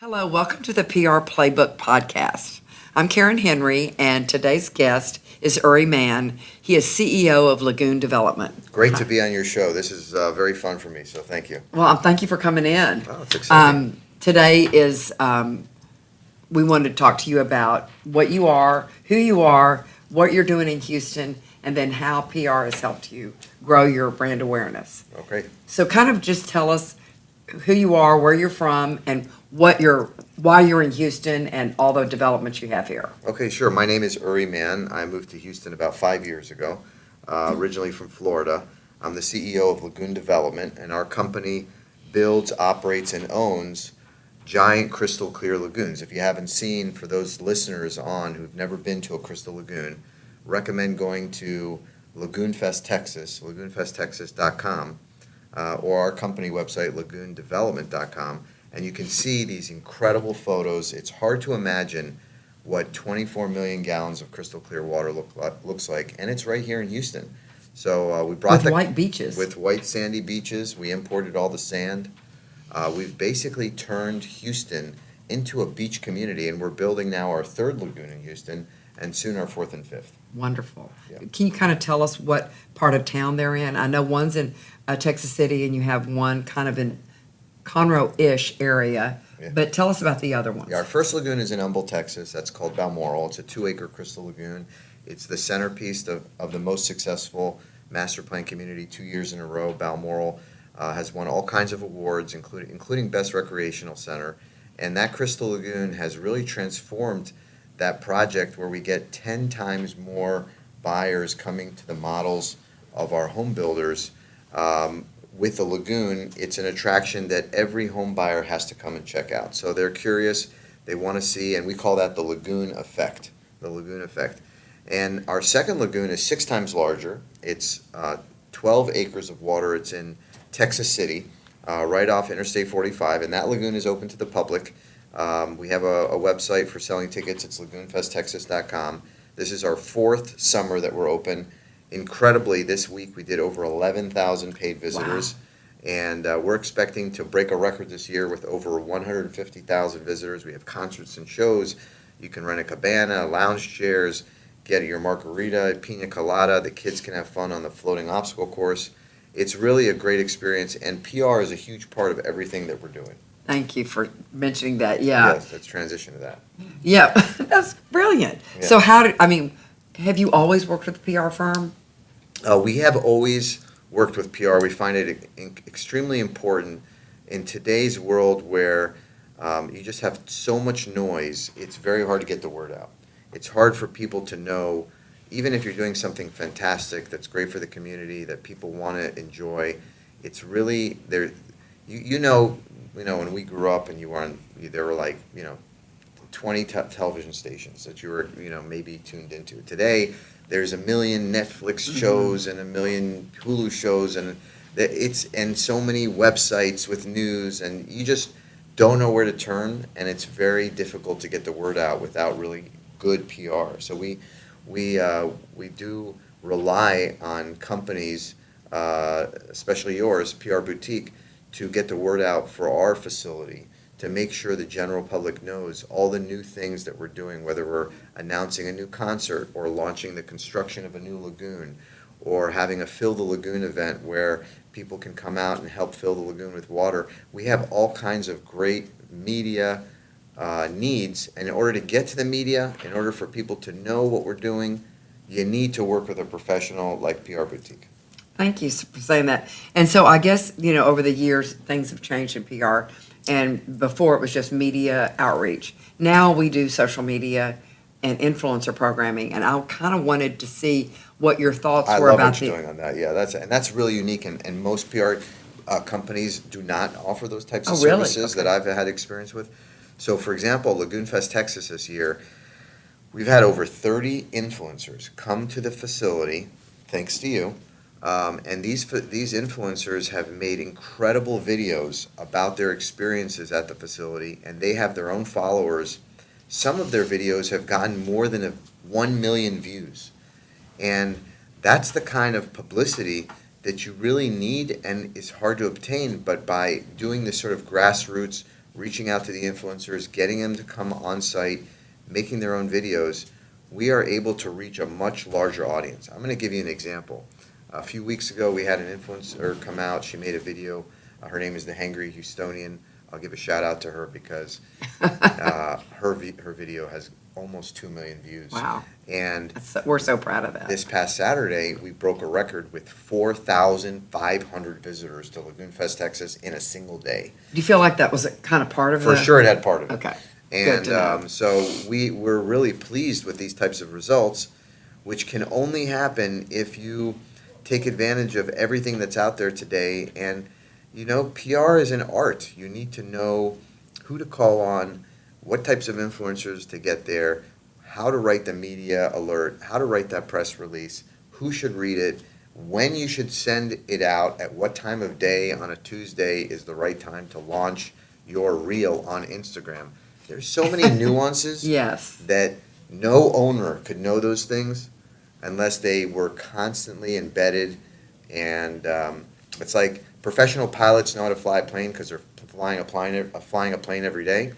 Hello, welcome to the PR Playbook Podcast. I'm Karen Henry, and today's guest is Uri Mann. He is CEO of Lagoon Development. Great to be on your show. This is very fun for me, so thank you. Well, thank you for coming in. Oh, it's exciting. Today is, we wanted to talk to you about what you are, who you are, what you're doing in Houston, and then how PR has helped you grow your brand awareness. Okay. So kind of just tell us who you are, where you're from, and why you're in Houston and all the developments you have here. Okay, sure. My name is Uri Mann. I moved to Houston about 5 years ago, originally from Florida. I'm the CEO of Lagoon Development, and our company builds, operates, and owns giant crystal clear lagoons. If you haven't seen, for those listeners on who've never been to a crystal lagoon, recommend going to Lagoon Fest Texas, lagoonfesttexas.com, or our company website, lagoondevelopment.com, and you can see these incredible photos. It's hard to imagine what 24 million gallons of crystal clear water looks like, and it's right here in Houston. So we brought With white beaches. With white sandy beaches. We imported all the sand. We've basically turned Houston into a beach community, and we're building now our third lagoon in Houston, and soon our fourth and fifth. Wonderful. Yeah. Can you kind of tell us what part of town they're in? I know one's in Texas City, and you have one kind of in Conroe-ish area, Yeah. but tell us about the other ones. Yeah, our first lagoon is in Humble, Texas. That's called Balmoral. It's a 2-acre crystal lagoon. It's the centerpiece of the most successful master plan community 2 years in a row. Balmoral has won all kinds of awards, including Best Recreational Center. And that crystal lagoon has really transformed that project, where we get 10 times more buyers coming to the models of our home builders. With the lagoon, it's an attraction that every home buyer has to come and check out. So they're curious, they want to see, and we call that the lagoon effect. The lagoon effect. And our second lagoon is 6 times larger. It's 12 acres of water. It's in Texas City, right off Interstate 45, and that lagoon is open to the public. We have a website for selling tickets. It's lagoonfesttexas.com. This is our 4th summer that we're open. Incredibly, this week we did over 11,000 paid visitors. Wow. And we're expecting to break a record this year with over 150,000 visitors. We have concerts and shows. You can rent a cabana, lounge chairs, get your margarita, pina colada. The kids can have fun on the floating obstacle course. It's really a great experience, and PR is a huge part of everything that we're doing. Thank you for mentioning that. Yeah. Yes, let's transition to that. Yeah, that's brilliant. Yeah. So have you always worked with a PR firm? We have always worked with PR. We find it extremely important in today's world where you just have so much noise. It's very hard to get the word out. It's hard for people to know, even if you're doing something fantastic that's great for the community, that people want to enjoy. It's really there. You know, when we grew up and there were like 20 television stations that you were maybe tuned into. Today, there's a million Netflix shows and a million Hulu shows, and so many websites with news, and you just don't know where to turn, and it's very difficult to get the word out without really good PR. So we do rely on companies, especially yours, PR Boutique, to get the word out for our facility, to make sure the general public knows all the new things that we're doing, whether we're announcing a new concert or launching the construction of a new lagoon or having a Fill the Lagoon event where people can come out and help fill the lagoon with water. We have all kinds of great media needs, and in order to get to the media, in order for people to know what we're doing, you need to work with a professional like PR Boutique. Thank you for saying that. And so I guess, over the years, things have changed in PR. And before it was just media outreach. Now we do social media and influencer programming. And I kind of wanted to see what your thoughts were about I love what you're doing on that. Yeah, that's really unique. And most PR companies do not offer those types of services that I've had experience with. So, for example, Lagoon Fest Texas this year, we've had over 30 influencers come to the facility, thanks to you. And these influencers have made incredible videos about their experiences at the facility, and they have their own followers. Some of their videos have gotten more than 1 million views. And that's the kind of publicity that you really need and is hard to obtain, but by doing this sort of grassroots reaching out to the influencers, getting them to come on site, making their own videos, we are able to reach a much larger audience. I'm going to give you an example. A few weeks ago, we had an influencer come out. She made a video. Her name is the Hangry Houstonian. I'll give a shout out to her because her video has almost 2 million views. Wow. And we're so proud of that. This past Saturday, we broke a record with 4,500 visitors to Lagoon Fest, Texas in a single day. Do you feel like that was a kind of part of it? For sure it had part of it. Okay. And so we're really pleased with these types of results, which can only happen if you take advantage of everything that's out there today. And, you know, PR is an art. You need to know who to call on, what types of influencers to get there, how to write the media alert, how to write that press release, who should read it, when you should send it out, at what time of day on a Tuesday is the right time to launch your reel on Instagram. There's so many nuances Yes. that no owner could know those things unless they were constantly embedded. And it's like professional pilots know how to fly a plane because they're flying a plane every day.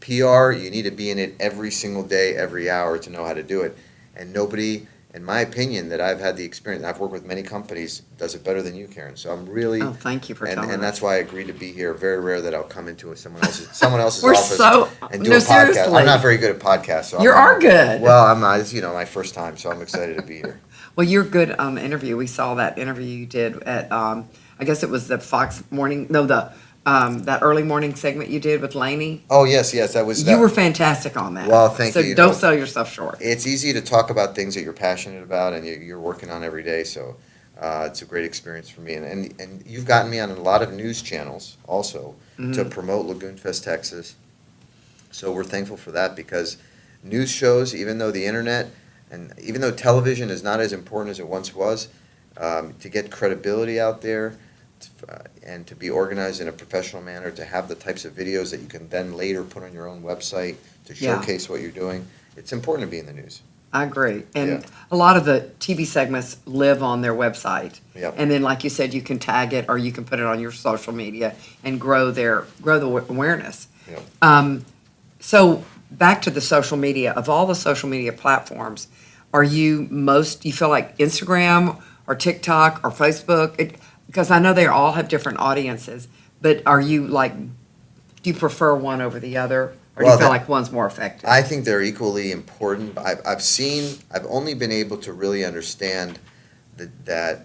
PR, you need to be in it every single day, every hour to know how to do it. And nobody, in my opinion, that I've had the experience, I've worked with many companies, does it better than you, Karen. So I'm really, Oh, thank you for telling and us. that's why I agreed to be here. Very rare that I'll come into someone else's We're office so and do no, a podcast. seriously. I'm not very good at podcasts. So You are good. Well, I'm not. It's, my first time, so I'm excited to be here. Well, you're good interview. We saw that interview you did at I guess it was the Fox Morning. No, that early morning segment you did with Lainey. Oh yes, that was. You were fantastic on that. Well, thank you. So don't sell yourself short. It's easy to talk about things that you're passionate about and you're working on every day. So it's a great experience for me. And you've gotten me on a lot of news channels also to promote Lagoon Fest, Texas. So we're thankful for that because news shows, even though the internet and even though television is not as important as it once was, to get credibility out there and to be organized in a professional manner, to have the types of videos that you can then later put on your own website to showcase what you're doing, it's important to be in the news. I agree. And a lot of the TV segments live on their website. Yep. And then, like you said, you can tag it or you can put it on your social media and grow the awareness. Yep. So back to the social media. Of all the social media platforms, you feel like Instagram or TikTok or Facebook? Because I know they all have different audiences, but do you prefer one over the other? Or do you feel like one's more effective? I think they're equally important. I've only been able to really understand the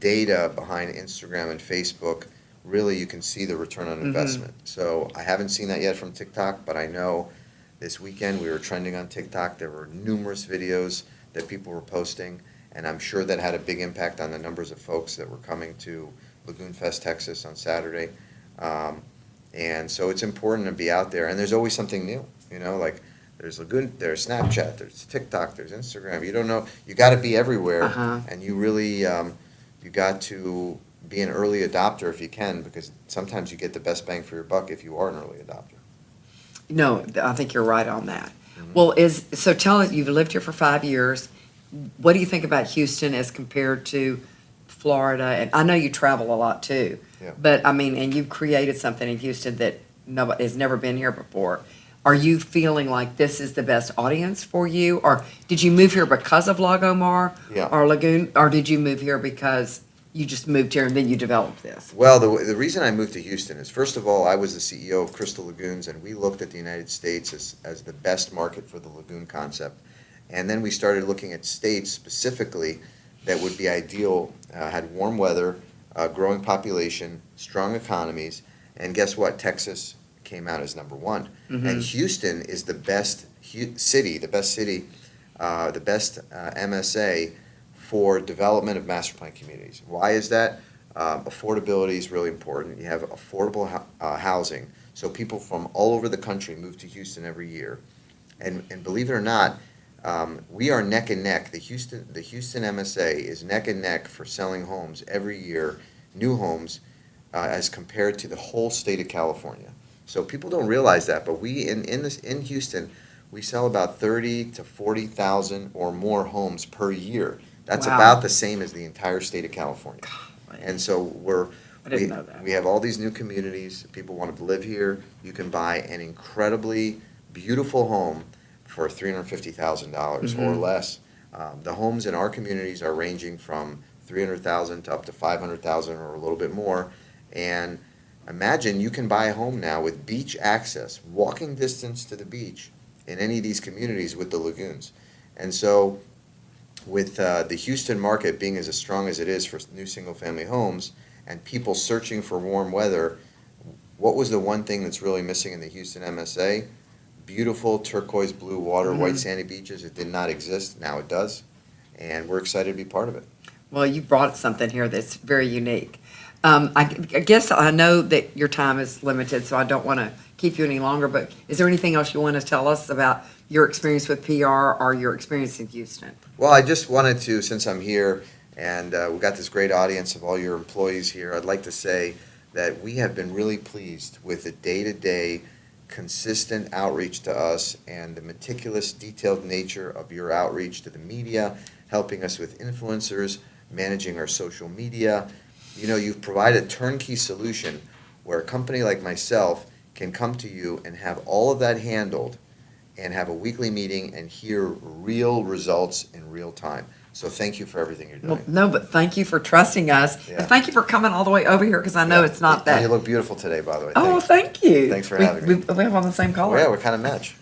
data behind Instagram and Facebook. Really, you can see the return on investment. So I haven't seen that yet from TikTok, but I know this weekend we were trending on TikTok. There were numerous videos that people were posting, and I'm sure that had a big impact on the numbers of folks that were coming to Lagoon Fest, Texas on Saturday. And so it's important to be out there, and there's always something new, like there's Lagoon, there's Snapchat, there's TikTok, there's Instagram. You don't know, you got to be everywhere, and you really, you got to be an early adopter if you can, because sometimes you get the best bang for your buck if you are an early adopter. No, I think you're right on that. Well, so tell us, you've lived here for 5 years. What do you think about Houston as compared to Florida? And I know you travel a lot too. Yeah. But I mean, and you've created something in Houston that nobody has never been here before. Are you feeling like this is the best audience for you? Or did you move here because of Lagomar or Lagoon? Or did you move here because you just moved here and then you developed this? Well, the reason I moved to Houston is, first of all, I was the CEO of Crystal Lagoons, and we looked at the United States as the best market for the lagoon concept. And then we started looking at states specifically that would be ideal, had warm weather, growing population, strong economies, and guess what? Texas came out as number one. And Houston is the best city, the best MSA for development of master plan communities. Why is that? Affordability is really important. You have affordable housing, so people from all over the country move to Houston every year. And believe it or not, we are neck and neck. The Houston MSA is neck and neck for selling homes every year, new homes, as compared to the whole state of California. So people don't realize that, but we in Houston, we sell about 30 to 40,000 or more homes per year. That's about the same as the entire state of California. And so I didn't know that. We have all these new communities. People want to live here. You can buy an incredibly beautiful home for $350,000 or less. The homes in our communities are ranging from $300,000 to up to $500,000 or a little bit more. And imagine you can buy a home now with beach access, walking distance to the beach in any of these communities with the lagoons. And so with the Houston market being as strong as it is for new single-family homes and people searching for warm weather, what was the one thing that's really missing in the Houston MSA? Beautiful turquoise blue water, white sandy beaches. It did not exist. Now it does. And we're excited to be part of it. Well, you brought something here that's very unique. I guess I know that your time is limited, so I don't want to keep you any longer, but is there anything else you want to tell us about your experience with PR or your experience in Houston? Well, I just wanted to, since I'm here and we've got this great audience of all your employees here, I'd like to say that we have been really pleased with the day-to-day consistent outreach to us and the meticulous, detailed nature of your outreach to the media, helping us with influencers, managing our social media. You know, you've provided a turnkey solution where a company like myself can come to you and have all of that handled and have a weekly meeting and hear real results in real time. So thank you for everything you're doing. Well, no, but thank you for trusting us. Yeah. And thank you for coming all the way over here because I know it's not And that. you look beautiful today, by the way. Oh, Thanks. thank you. Thanks for having me. We have on the same color. Oh, yeah, we're kind of match.